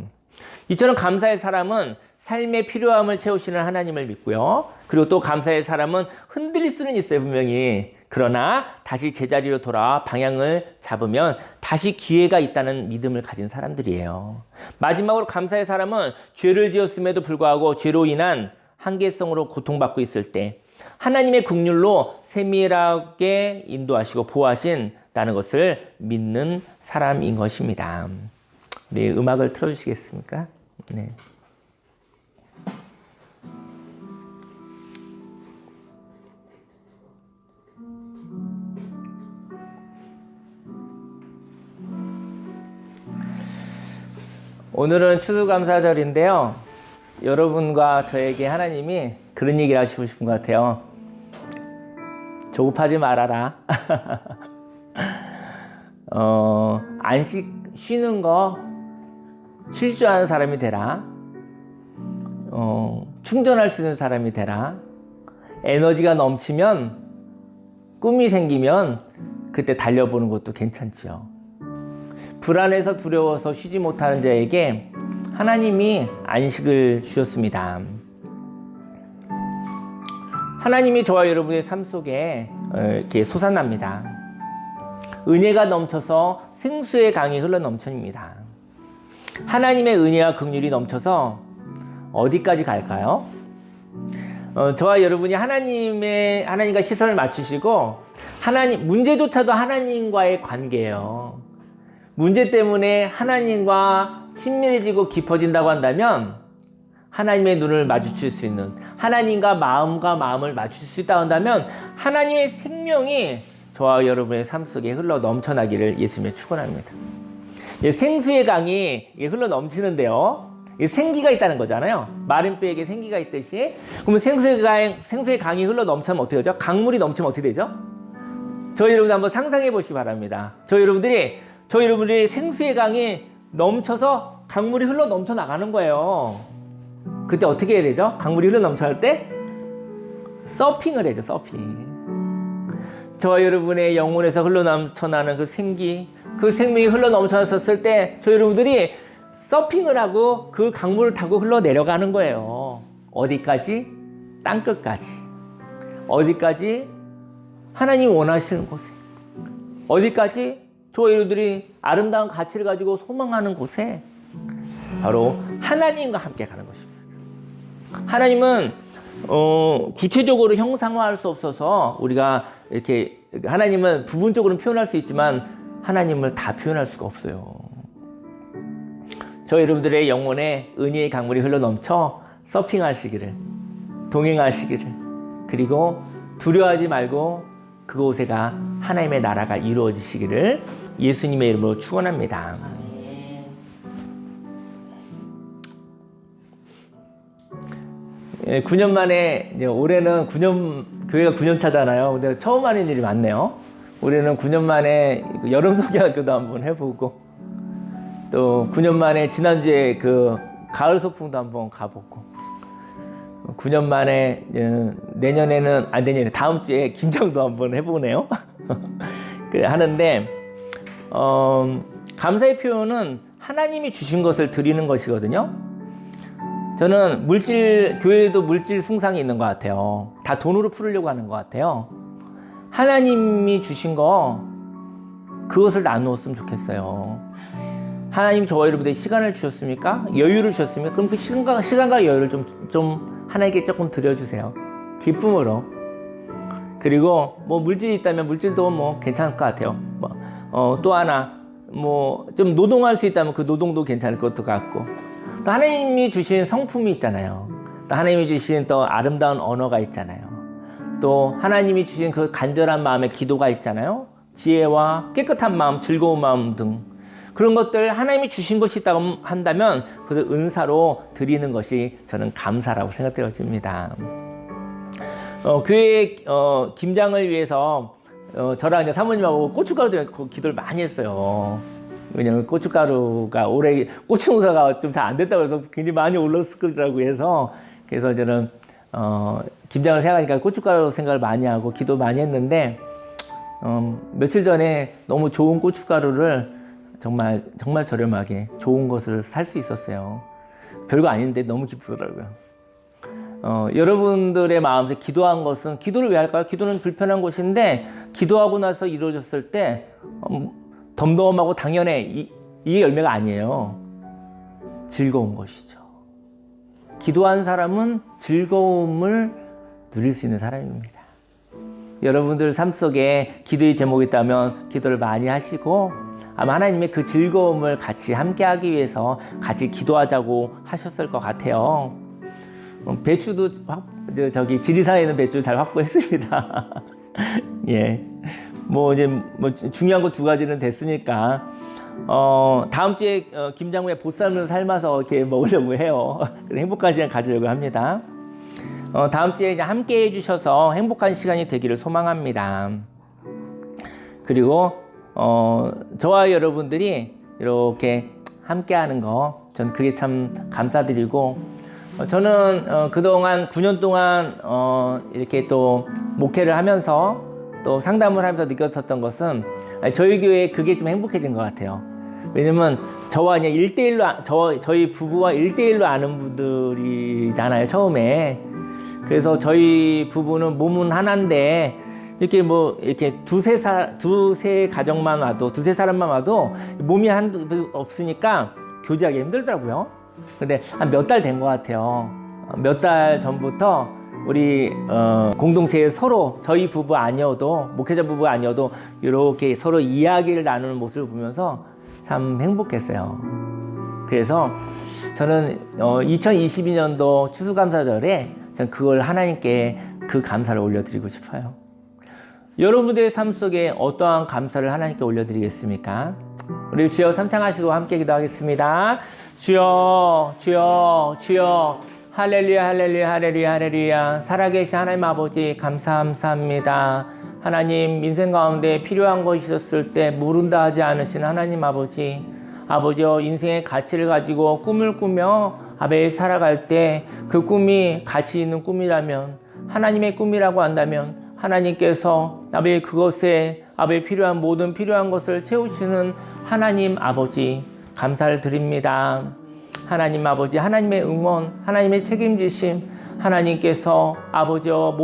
이처럼 감사의 사람은 삶의 필요함을 채우시는 하나님을 믿고요. 그리고 또 감사의 사람은 흔들릴 수는 있어요, 분명히. 그러나 다시 제자리로 돌아와 방향을 잡으면 다시 기회가 있다는 믿음을 가진 사람들이에요. 마지막으로 감사의 사람은 죄를 지었음에도 불구하고 죄로 인한 한계성으로 고통받고 있을 때 하나님의 긍휼로 세밀하게 인도하시고 보호하신다는 것을 믿는 사람인 것입니다. 네, 음악을 틀어주시겠습니까? 네. 오늘은 추수감사절인데요. 여러분과 저에게 하나님이 그런 얘기를 하시고 싶은 것 같아요. 조급하지 말아라. 쉬는 거 쉴 줄 아는 사람이 되라. 충전할 수 있는 사람이 되라. 에너지가 넘치면, 꿈이 생기면 그때 달려보는 것도 괜찮지요. 불안해서 두려워서 쉬지 못하는 자에게 하나님이 안식을 주셨습니다. 하나님이 저와 여러분의 삶 속에 이렇게 솟아납니다. 은혜가 넘쳐서 생수의 강이 흘러 넘칩니다. 하나님의 은혜와 긍휼이 넘쳐서 어디까지 갈까요? 저와 여러분이 하나님과 시선을 맞추시고 문제조차도 하나님과의 관계예요. 문제 때문에 하나님과 친밀해지고 깊어진다고 한다면 하나님의 눈을 마주칠 수 있는, 하나님과 마음을 맞출 수 있다고 한다면 하나님의 생명이 저와 여러분의 삶 속에 흘러 넘쳐나기를 예수님의 축원합니다. 생수의 강이 흘러 넘치는데요, 생기가 있다는 거잖아요. 마른 뼈에게 생기가 있듯이. 그러면 생수의 강이 흘러 넘치면 어떻게 되죠? 강물이 넘치면 어떻게 되죠? 저희 여러분 한번 상상해 보시기 바랍니다. 저희 여러분들이 생수의 강이 넘쳐서 강물이 흘러 넘쳐 나가는 거예요. 그때 어떻게 해야 되죠? 강물이 흘러 넘쳐날 때 서핑을 해야죠. 서핑. 저와 여러분의 영혼에서 흘러 넘쳐나는 그 생명이 흘러 넘쳐났을 때 저희 여러분들이 서핑을 하고 그 강물을 타고 흘러 내려가는 거예요. 어디까지? 땅끝까지. 어디까지? 하나님이 원하시는 곳에. 어디까지? 저희 여러분들이 아름다운 가치를 가지고 소망하는 곳에 바로 하나님과 함께 가는 것입니다. 하나님은 구체적으로 형상화할 수 없어서 우리가 이렇게 하나님은 부분적으로 표현할 수 있지만 하나님을 다 표현할 수가 없어요. 저희 여러분들의 영혼에 은혜의 강물이 흘러 넘쳐 서핑하시기를, 동행하시기를, 그리고 두려워하지 말고 그곳에가 하나님의 나라가 이루어지시기를 예수님의 이름으로 축원합니다. 9년 만에, 올해는 교회가 9년 차잖아요. 근데 처음 하는 일이 많네요. 올해는 9년 만에 여름 성경학교도 한번 해보고, 또 9년 만에 지난주에 그 가을 소풍도 한번 가보고, 9년 만에 내년에 다음 주에 김장도 한번 해보네요. 하는데 감사의 표현은 하나님이 주신 것을 드리는 것이거든요. 저는 교회에도 물질 숭상이 있는 것 같아요. 다 돈으로 풀으려고 하는 것 같아요. 하나님이 주신 거 그것을 나누었으면 좋겠어요. 하나님 저와 여러분들의 시간을 주셨습니까? 여유를 주셨습니까? 그럼 그 시간과 여유를 좀 하나님께 조금 드려주세요. 기쁨으로. 그리고 물질이 있다면 물질도 괜찮을 것 같아요. 또 하나 좀 노동할 수 있다면 그 노동도 괜찮을 것도 같고, 또 하나님이 주신 성품이 있잖아요. 또 하나님이 주신 또 아름다운 언어가 있잖아요. 또 하나님이 주신 그 간절한 마음의 기도가 있잖아요. 지혜와 깨끗한 마음, 즐거운 마음 등 그런 것들 하나님이 주신 것이 있다고 한다면 그것을 은사로 드리는 것이 저는 감사라고 생각되어집니다. 교회 김장을 위해서 저랑 이제 사모님하고 고춧가루 때문에 기도를 많이 했어요. 왜냐면 고춧가루가 올해 고추 농사가 좀 잘 안 됐다고 해서 굉장히 많이 올랐을 거라고 해서, 그래서 저는 김장을 생각하니까 고춧가루 생각을 많이 하고 기도 많이 했는데, 며칠 전에 너무 좋은 고춧가루를 정말 저렴하게 좋은 것을 살 수 있었어요. 별거 아닌데 너무 기쁘더라고요. 여러분들의 마음에서 기도한 것은, 기도를 왜 할까요? 기도는 불편한 것인데 기도하고 나서 이루어졌을 때 덤덤하고 당연해, 이게 열매가 아니에요. 즐거운 것이죠. 기도한 사람은 즐거움을 누릴 수 있는 사람입니다. 여러분들 삶 속에 기도의 제목이 있다면 기도를 많이 하시고, 아마 하나님의 그 즐거움을 같이 함께하기 위해서 같이 기도하자고 하셨을 것 같아요. 배추도 저기 지리산에 있는 배추 잘 확보했습니다. 예, 중요한 거 두 가지는 됐으니까 다음 주에 김장후에 보쌈을 삶아서 이렇게 먹으려고 해요. 행복한 시간 가지려고 합니다. 다음 주에 이제 함께 해주셔서 행복한 시간이 되기를 소망합니다. 그리고 저와 여러분들이 이렇게 함께하는 거, 전 그게 참 감사드리고, 저는 그동안 9년 동안 이렇게 또 목회를 하면서 또 상담을 하면서 느꼈었던 것은, 저희 교회에 그게 좀 행복해진 것 같아요. 왜냐면 저와 그냥 1대1로 저희 부부와 1대1로 아는 분들이잖아요, 처음에. 그래서 저희 부부는 몸은 하나인데 이렇게 이렇게 두세 가정만 와도, 두세 사람만 와도 몸이 없으니까 교제하기 힘들더라고요. 근데 한 몇 달 된 것 같아요. 몇 달 전부터 우리 공동체에 서로, 저희 부부 아니어도, 목회자 부부 아니어도 이렇게 서로 이야기를 나누는 모습을 보면서 참 행복했어요. 그래서 저는 2022년도 추수감사절에 전 그걸 하나님께 그 감사를 올려드리고 싶어요. 여러분들의 삶 속에 어떠한 감사를 하나님께 올려드리겠습니까? 우리 주여 삼창하시고 함께 기도하겠습니다. 주여, 주여, 주여. 할렐루야, 할렐루야, 할렐루야, 할렐루야. 살아계신 하나님 아버지, 감사합니다. 하나님, 인생 가운데 필요한 것이 있었을 때 모른다 하지 않으신 하나님 아버지, 아버지여, 인생의 가치를 가지고 꿈을 꾸며 아베 살아갈 때 그 꿈이 가치 있는 꿈이라면, 하나님의 꿈이라고 한다면 하나님께서 아베 그것에 아베 모든 필요한 것을 채우시는 하나님 아버지, 감사를 드립니다. 하나님 아버지, 하나님의 응원, 하나님의 책임지심, 하나님께서 아버지여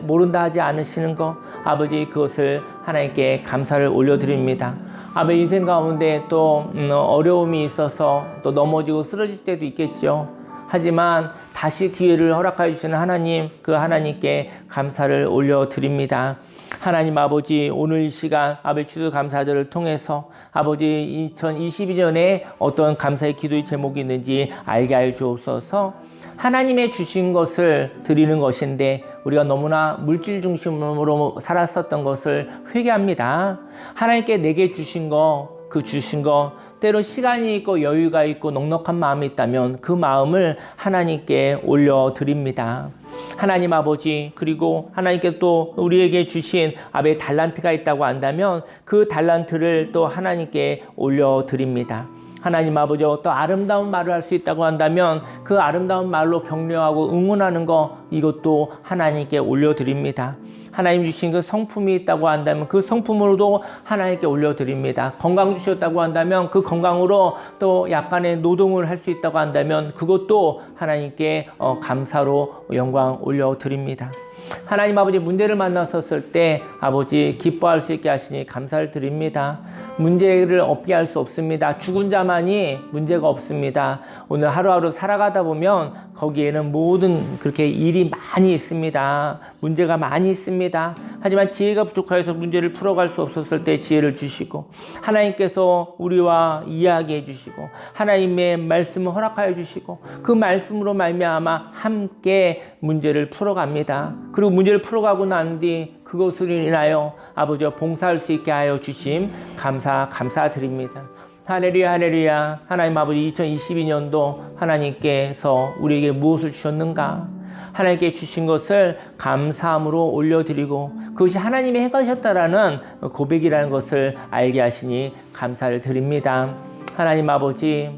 모른다 하지 않으시는 것, 아버지 그것을 하나님께 감사를 올려드립니다. 아베 인생 가운데 또 어려움이 있어서 또 넘어지고 쓰러질 때도 있겠죠. 하지만 다시 기회를 허락해 주시는 하나님, 그 하나님께 감사를 올려드립니다. 하나님 아버지, 오늘 이 시간 아베 추수감사절을 통해서 아버지 2022년에 어떤 감사의 기도의 제목이 있는지 알게 하여 주옵소서. 하나님의 주신 것을 드리는 것인데 우리가 너무나 물질 중심으로 살았었던 것을 회개합니다. 하나님께 내게 주신 거, 그 주신 거, 때로 시간이 있고 여유가 있고 넉넉한 마음이 있다면 그 마음을 하나님께 올려드립니다. 하나님 아버지, 그리고 하나님께 또 우리에게 주신 아베 달란트가 있다고 한다면 그 달란트를 또 하나님께 올려드립니다. 하나님 아버지, 또 아름다운 말을 할 수 있다고 한다면 그 아름다운 말로 격려하고 응원하는 거, 이것도 하나님께 올려드립니다. 하나님 주신 그 성품이 있다고 한다면 그 성품으로도 하나님께 올려드립니다. 건강 주셨다고 한다면 그 건강으로 또 약간의 노동을 할 수 있다고 한다면 그것도 하나님께 감사로 영광 올려드립니다. 하나님 아버지, 문제를 만났었을 때 아버지 기뻐할 수 있게 하시니 감사를 드립니다. 문제를 없게 할 수 없습니다. 죽은 자만이 문제가 없습니다. 오늘 하루하루 살아가다 보면 거기에는 모든 그렇게 일이 많이 있습니다. 문제가 많이 있습니다. 하지만 지혜가 부족하여서 문제를 풀어갈 수 없었을 때 지혜를 주시고, 하나님께서 우리와 이야기해 주시고 하나님의 말씀을 허락하여 주시고 그 말씀으로 말미암아 함께 문제를 풀어갑니다. 그리고 문제를 풀어가고 난 뒤 그것으로 인하여 아버지와 봉사할 수 있게 하여 주심 감사드립니다. 할렐루야, 할렐루야. 하나님 아버지, 2022년도 하나님께서 우리에게 무엇을 주셨는가? 하나님께 주신 것을 감사함으로 올려드리고 그것이 하나님이 행하셨다라는 고백이라는 것을 알게 하시니 감사를 드립니다. 하나님 아버지,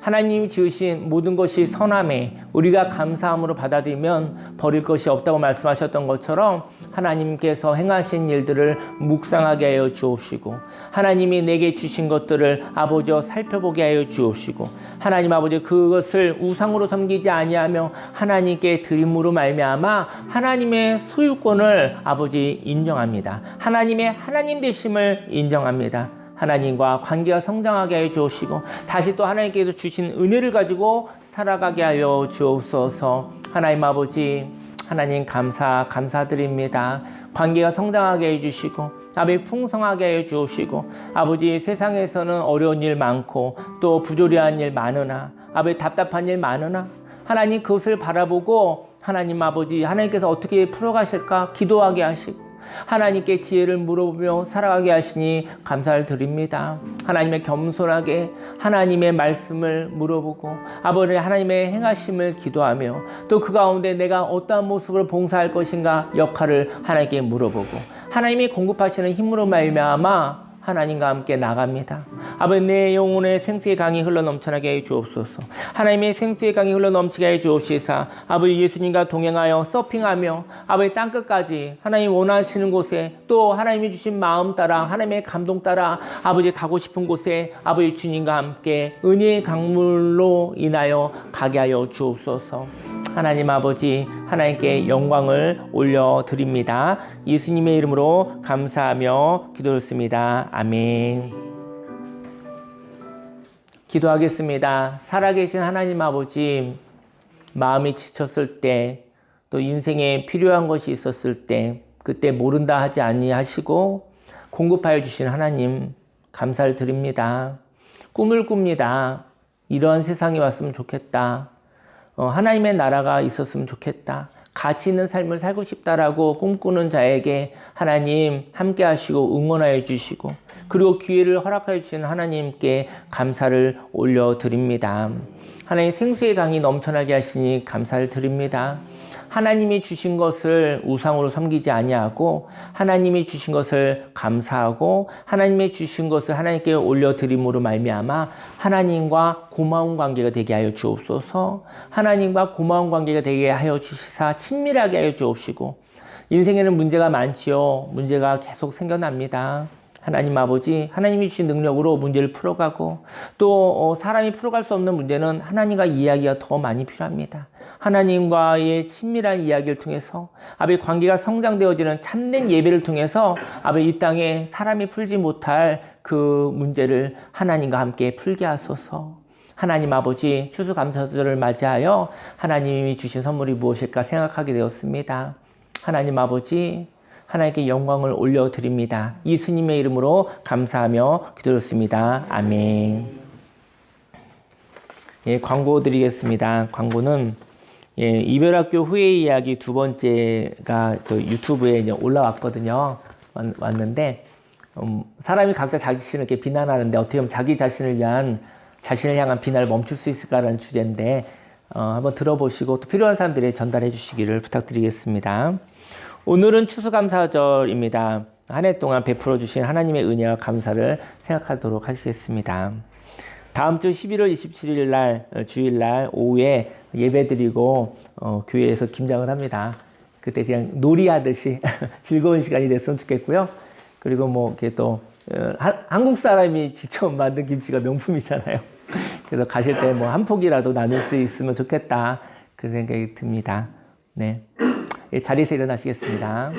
하나님이 지으신 모든 것이 선함에 우리가 감사함으로 받아들이면 버릴 것이 없다고 말씀하셨던 것처럼 하나님께서 행하신 일들을 묵상하게 하여 주옵시고 하나님이 내게 주신 것들을 아버지여 살펴보게 하여 주옵시고 하나님 아버지 그것을 우상으로 섬기지 아니하며 하나님께 드림으로 말미암아 하나님의 소유권을 아버지 인정합니다. 하나님의 하나님 되심을 인정합니다. 하나님과 관계가 성장하게 하여 주옵시고 다시 또 하나님께서 주신 은혜를 가지고 살아가게 하여 주옵소서. 하나님 아버지, 하나님 감사드립니다. 관계가 성장하게 해주시고 아버지 풍성하게 해 주시고 아버지 세상에서는 어려운 일 많고 또 부조리한 일 많으나 아버지 답답한 일 많으나 하나님 그것을 바라보고 하나님 아버지 하나님께서 어떻게 풀어가실까 기도하게 하시고 하나님께 지혜를 물어보며 살아가게 하시니 감사를 드립니다. 하나님의 겸손하게 하나님의 말씀을 물어보고 아버지 하나님의 행하심을 기도하며 또 그 가운데 내가 어떠한 모습으로 봉사할 것인가 역할을 하나님께 물어보고 하나님이 공급하시는 힘으로 말미암아 하나님과 함께 나갑니다. 아버지 내 영혼의 생수의 강이 흘러넘쳐나게 해 주옵소서. 하나님의 생수의 강이 흘러넘치게 해 주옵시사 아버지 예수님과 동행하여 서핑하며 아버지 땅끝까지 하나님 원하시는 곳에 또 하나님이 주신 마음 따라 하나님의 감동 따라 아버지 가고 싶은 곳에 아버지 주님과 함께 은혜의 강물로 인하여 가게 하여 주옵소서. 하나님 아버지 하나님께 영광을 올려드립니다. 예수님의 이름으로 감사하며 기도했습니다. 아멘. 기도하겠습니다. 살아계신 하나님 아버지, 마음이 지쳤을 때 또 인생에 필요한 것이 있었을 때 그때 모른다 하지 아니하시고 공급하여 주신 하나님 감사를 드립니다. 꿈을 꿉니다. 이러한 세상이 왔으면 좋겠다. 하나님의 나라가 있었으면 좋겠다. 가치 있는 삶을 살고 싶다라고 꿈꾸는 자에게 하나님 함께 하시고 응원하여 주시고 그리고 기회를 허락하여 주신 하나님께 감사를 올려드립니다. 하나님 생수의 강이 넘쳐나게 하시니 감사를 드립니다. 하나님이 주신 것을 우상으로 섬기지 아니하고 하나님이 주신 것을 감사하고 하나님이 주신 것을 하나님께 올려드림으로 말미암아 하나님과 고마운 관계가 되게 하여 주옵소서. 하나님과 고마운 관계가 되게 하여 주시사 친밀하게 하여 주옵시고 인생에는 문제가 많지요. 문제가 계속 생겨납니다. 하나님 아버지 하나님이 주신 능력으로 문제를 풀어가고 또 사람이 풀어갈 수 없는 문제는 하나님과 이야기가 더 많이 필요합니다. 하나님과의 친밀한 이야기를 통해서 아버지 관계가 성장되어지는 참된 예배를 통해서 아버지 이 땅에 사람이 풀지 못할 그 문제를 하나님과 함께 풀게 하소서. 하나님 아버지 추수감사절을 맞이하여 하나님이 주신 선물이 무엇일까 생각하게 되었습니다. 하나님 아버지 하나님께 영광을 올려드립니다. 예수님의 이름으로 감사하며 기도했습니다. 아멘. 예, 광고 드리겠습니다. 광고는 이별학교 후의 이야기 두 번째가 유튜브에 이제 올라왔거든요. 왔는데 사람이 각자 자신을 이렇게 비난하는데 어떻게 하면 자기 자신을 향한 비난을 멈출 수 있을까라는 주제인데 한번 들어보시고 또 필요한 사람들에게 전달해 주시기를 부탁드리겠습니다. 오늘은 추수감사절입니다. 한 해 동안 베풀어 주신 하나님의 은혜와 감사를 생각하도록 하시겠습니다. 다음 주 11월 27일 날 주일날 오후에 예배드리고 교회에서 김장을 합니다. 그때 그냥 놀이하듯이 즐거운 시간이 됐으면 좋겠고요. 그리고 뭐 이렇게 또 한국 사람이 직접 만든 김치가 명품이잖아요. 그래서 가실 때 뭐 한 포기라도 나눌 수 있으면 좋겠다 그 생각이 듭니다. 네, 자리에서 일어나시겠습니다.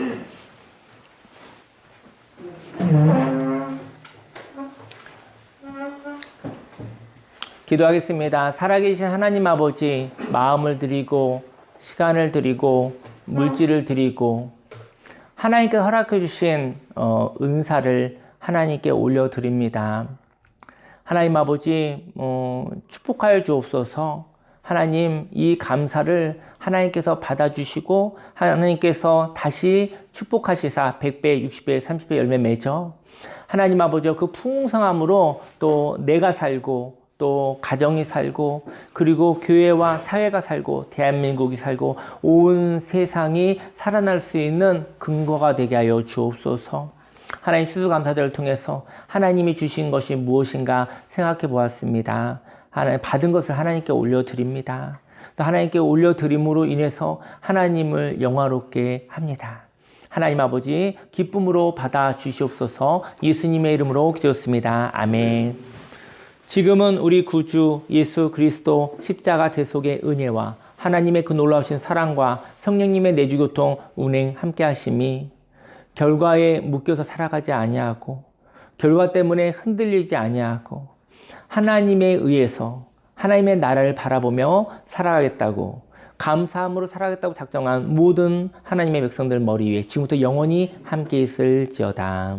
기도하겠습니다. 살아계신 하나님 아버지, 마음을 드리고 시간을 드리고 물질을 드리고 하나님께 허락해 주신 은사를 하나님께 올려드립니다. 하나님 아버지 축복하여 주옵소서. 하나님 이 감사를 하나님께서 받아주시고 하나님께서 다시 축복하시사 100배, 60배, 30배 열매 맺어 하나님 아버지 그 풍성함으로 또 내가 살고 또 가정이 살고 그리고 교회와 사회가 살고 대한민국이 살고 온 세상이 살아날 수 있는 근거가 되게 하여 주옵소서. 하나님 추수감사절을 통해서 하나님이 주신 것이 무엇인가 생각해 보았습니다. 하나님 받은 것을 하나님께 올려드립니다. 또 하나님께 올려드림으로 인해서 하나님을 영화롭게 합니다. 하나님 아버지 기쁨으로 받아 주시옵소서. 예수님의 이름으로 기도했습니다. 아멘. 지금은 우리 구주 예수 그리스도 십자가 대속의 은혜와 하나님의 그 놀라우신 사랑과 성령님의 내주교통 운행 함께 하심이 결과에 묶여서 살아가지 아니하고 결과 때문에 흔들리지 아니하고 하나님에 의해서 하나님의 나라를 바라보며 살아가겠다고 감사함으로 살아가겠다고 작정한 모든 하나님의 백성들 머리 위에 지금부터 영원히 함께 있을지어다.